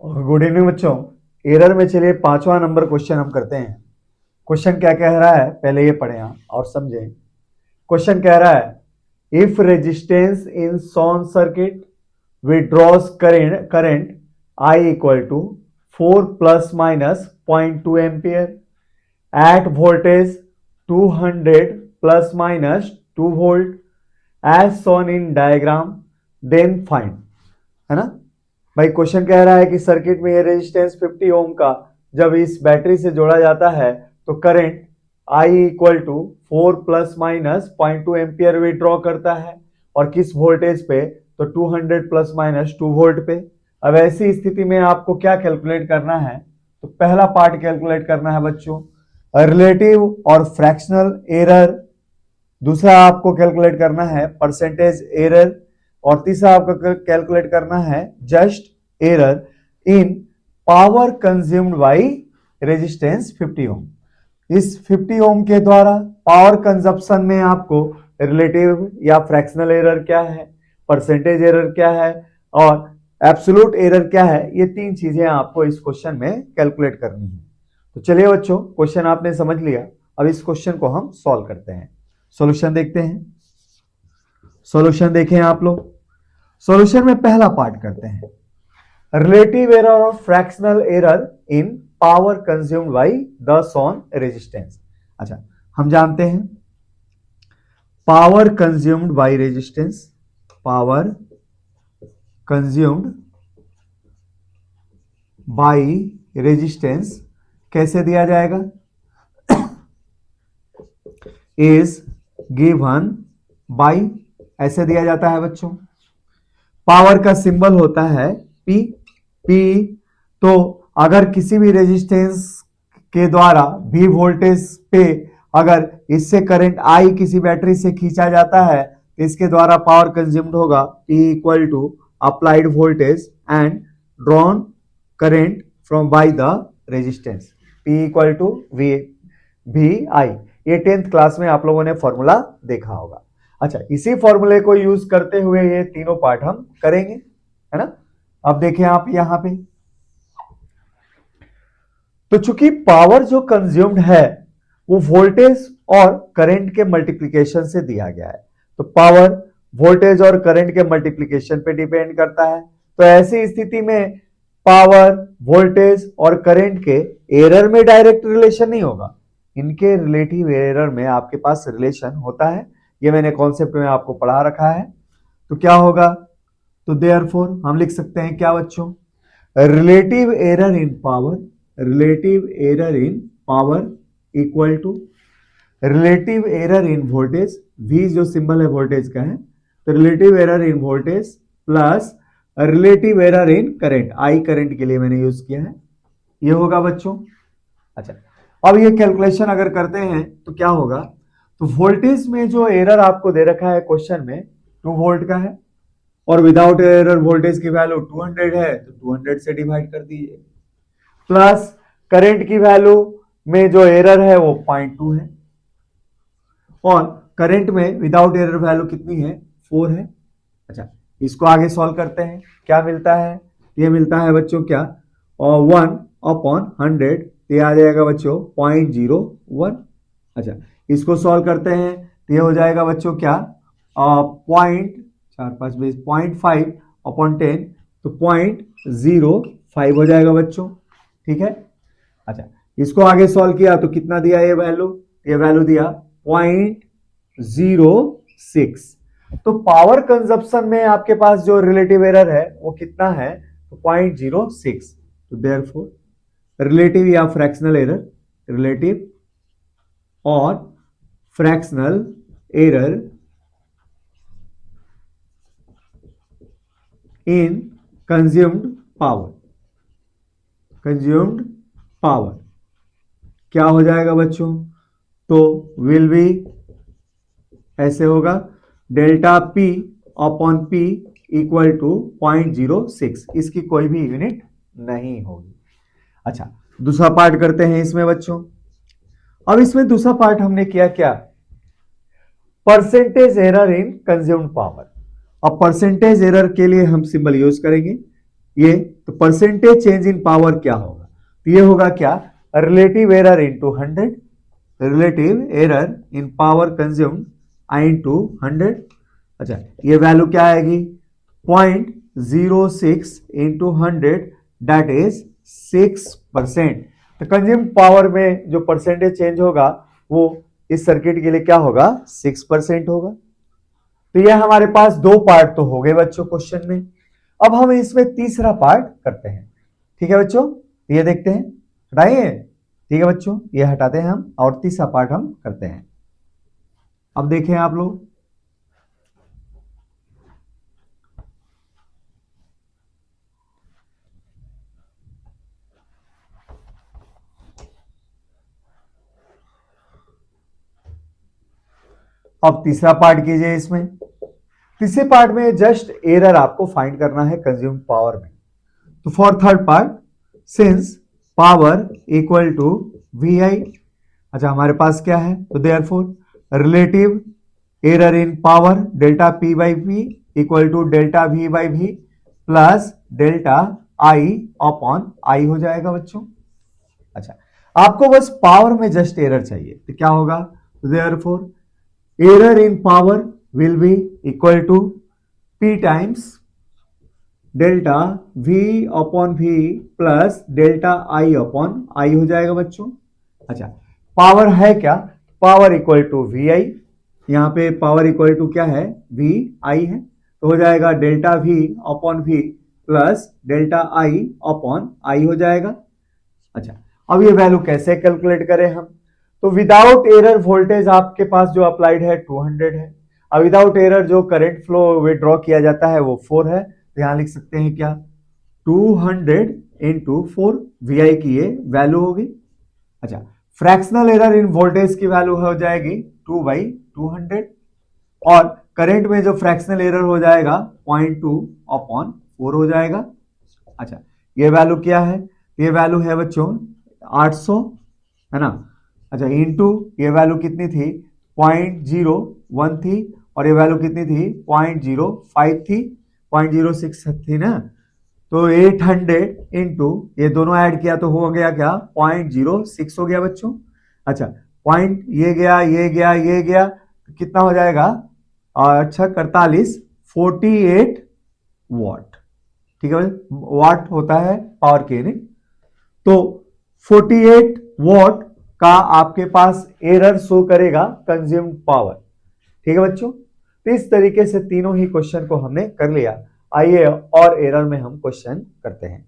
Good evening बच्चों। Error में चलिए पांचवा नंबर क्वेश्चन हम करते हैं। क्वेश्चन क्या कह रहा है पहले ये पढ़ें आप और समझें। क्वेश्चन कह रहा है if resistance in shown circuit withdraws current I equal to 4 plus minus 0.2 ampere at voltage 200 plus minus 2 volt as shown in diagram then find. है ना भाई, क्वेश्चन कह रहा है कि सर्किट में ये रेजिस्टेंस 50 ओम का जब इस बैटरी से जोड़ा जाता है तो current I equal to 4 plus minus 0.2 ampere withdraw करता है और किस वोल्टेज पे, तो 200 प्लस माइनस 2 वोल्ट पे। अब ऐसी स्थिति में आपको क्या कैलकुलेट करना है, तो पहला पार्ट कैलकुलेट करना है बच्चों रिलेटिव और फ्रैक्शनल एरर, दूसरा आपको कैलकुलेट करना है परसेंटेज एरर और तीसरा आपको कैलकुलेट करना है just error in power consumed by resistance 50 ओम। इस 50 ओम के द्वारा पावर कंजप्शन में आपको रिलेटिव या फ्रैक्शनल एरर क्या है, परसेंटेज एरर क्या है और एब्सोल्यूट एरर क्या है, ये तीन चीजें आपको इस क्वेश्चन में कैलकुलेट करनी है। तो चलिए बच्चों, क्वेश्चन आपने समझ लिया, अब इस क्वेश्चन को हम सॉल्व करते हैं। सॉल्यूशन देखते हैं। सॉल्यूशन देखें आप लोग। सॉल्यूशन में पहला पार्ट करते हैं रिलेटिव एरर और fractional error in power consumed by the shown resistance. अच्छा, हम जानते हैं power consumed by resistance, power consumed by resistance कैसे दिया जाएगा, इज गिवन बाई, ऐसे दिया जाता है बच्चों। पावर का सिंबल होता है P। P तो अगर किसी भी रेजिस्टेंस के द्वारा V वोल्टेज पे अगर इससे करंट I किसी बैटरी से खींचा जाता है तो इसके द्वारा पावर कंज्यूम्ड होगा P equal to applied voltage and drawn current from by the resistance, P equal to VI। ये 10th क्लास में आप लोगों ने फॉर्मूला देखा होगा। अच्छा, इसी फॉर्मूले को यूज करते हुए ये तीनों पार्ट हम करेंगे, है ना। अब देखें आप यहां पे, तो चूंकि पावर जो कंज्यूम्ड है वो वोल्टेज और करंट के मल्टीप्लिकेशन से दिया गया है, तो पावर वोल्टेज और करंट के मल्टीप्लिकेशन पे डिपेंड करता है। तो ऐसी स्थिति में पावर, वोल्टेज और करंट के एरर में डायरेक्ट रिलेशन नहीं होगा, इनके रिलेटिव एरर में आपके पास रिलेशन होता है। ये मैंने कॉन्सेप्ट में आपको पढ़ा रखा है। तो क्या होगा, तो देयरफॉर हम लिख सकते हैं क्या बच्चों, relative error in power, relative error in power equal to relative error in voltage, V जो सिंबल है वोल्टेज का है, तो relative error in voltage plus relative error in current, I current के लिए मैंने यूज किया है, ये होगा बच्चों। अच्छा, अब ये कैलकुलेशन अगर करते हैं तो क्या होगा, तो वोल्टेज में जो एरर आपको दे रखा है क्वेश्चन में 2 वोल्ट का है और विदाउट एरर वोल्टेज की वैल्यू 200 है, तो 200 से डिवाइड कर दीजिए, प्लस करंट की वैल्यू में जो एरर है वो 0.2 है और करंट में विदाउट एरर वैल्यू कितनी है, 4 है। अच्छा, इसको आगे सॉल्व करते हैं, क्या मिलता है, ये मिलता है बच्चों क्या, और 1/100, ये आ जाएगा बच्चों 0.01। अच्छा, इसको सॉल्व करते हैं तो ये हो जाएगा बच्चों क्या, 0.5 तो 0.05 हो जाएगा बच्चों, ठीक है। अच्छा, इसको आगे सॉल्व किया तो कितना दिया ये वैल्यू दिया 0.06। तो पावर कंजप्शन में आपके पास जो रिलेटिव एरर है वो कितना है, तो 0.06। तो देयरफॉर रिलेटिव या फ्रैक्शनल एरर, रिलेटिव और fractional error in consumed power क्या हो जाएगा बच्चों, तो विल बी ऐसे होगा delta P upon P equal to 0.06, इसकी कोई भी यूनिट नहीं होगी। अच्छा, दूसरा पार्ट करते हैं इसमें बच्चों। अब इसमें दूसरा पार्ट हमने किया क्या, percentage error in consumed power. अब परसेंटेज एरर के लिए हम सिंबल यूज करेंगे ये तो परसेंटेज चेंज इन पावर क्या होगा, तो ये होगा क्या, relative error into 100, relative error in power consumed I into 100। अच्छा, ये वैल्यू क्या आएगी, 0.06 इंटू 100 दैट इज 6%। तो कंज्यूम पावर में जो परसेंटेज चेंज होगा वो इस सर्किट के लिए क्या होगा, 6% होगा। तो ये हमारे पास दो पार्ट तो हो गए बच्चों क्वेश्चन में। अब हम इसमें तीसरा पार्ट करते हैं, ठीक है बच्चों, ये देखते हैं, हटाइए, ठीक है बच्चों, ये हटाते हैं हम और तीसरा पार्ट हम करते हैं। अब देखें आप लोग, अब तीसरा पार्ट कीजिए। इसमें तीसरे पार्ट में जस्ट एरर आपको फाइंड करना है कंज्यूम पावर में। तो for third part, since power equal to V I, अच्छा हमारे पास क्या है, तो therefore relative error in power delta P by V equal to delta V by V plus delta I upon I हो जाएगा बच्चों। अच्छा, आपको बस पावर में जस्ट एरर चाहिए, तो क्या होगा, therefore error in power will be equal to P times delta V upon V plus delta I upon I हो जाएगा बच्चों। अच्छा, पावर है क्या, power equal to V I, यहां पे पावर इक्वल टू क्या है, वी आई है, तो हो जाएगा delta V upon V plus delta I upon I हो जाएगा। अच्छा, अब ये वैल्यू कैसे कैलकुलेट करें हम, तो विदाउट एरर वोल्टेज आपके पास जो अप्लाइड है 200 है, अब विदाउट एरर जो करंट फ्लो विड्रॉ किया जाता है वो 4 है, तो यहां लिख सकते हैं क्या, 200 इंटू 4 वी आई की ये वैल्यू होगी। अच्छा, फ्रैक्शनल एरर इन वोल्टेज की वैल्यू हो जाएगी 2/200 और करंट में जो फ्रैक्शनल एरर हो जाएगा 0.2 अपॉन 4 हो जाएगा। अच्छा, ये वैल्यू क्या है, ये वैल्यू है बच्चों 800, है ना। अच्छा, इंटू ये वैल्यू कितनी थी, 0.01 थी और ये वैल्यू कितनी थी, 0.05 थी, 0.06 थी ना, तो 800 इंटू ये दोनों ऐड किया तो हो गया क्या, 0.06 हो गया बच्चों। अच्छा, पॉइंट ये गया ये गया ये गया, तो कितना हो जाएगा, अच्छा 48 वॉट, ठीक है भाई, वाट होता है पावर की यूनिट। तो 48 वॉट का आपके पास एरर शो करेगा कंज्यूम्ड पावर, ठीक है बच्चों। तो इस तरीके से तीनों ही क्वेश्चन को हमने कर लिया। आइए और एरर में हम क्वेश्चन करते हैं।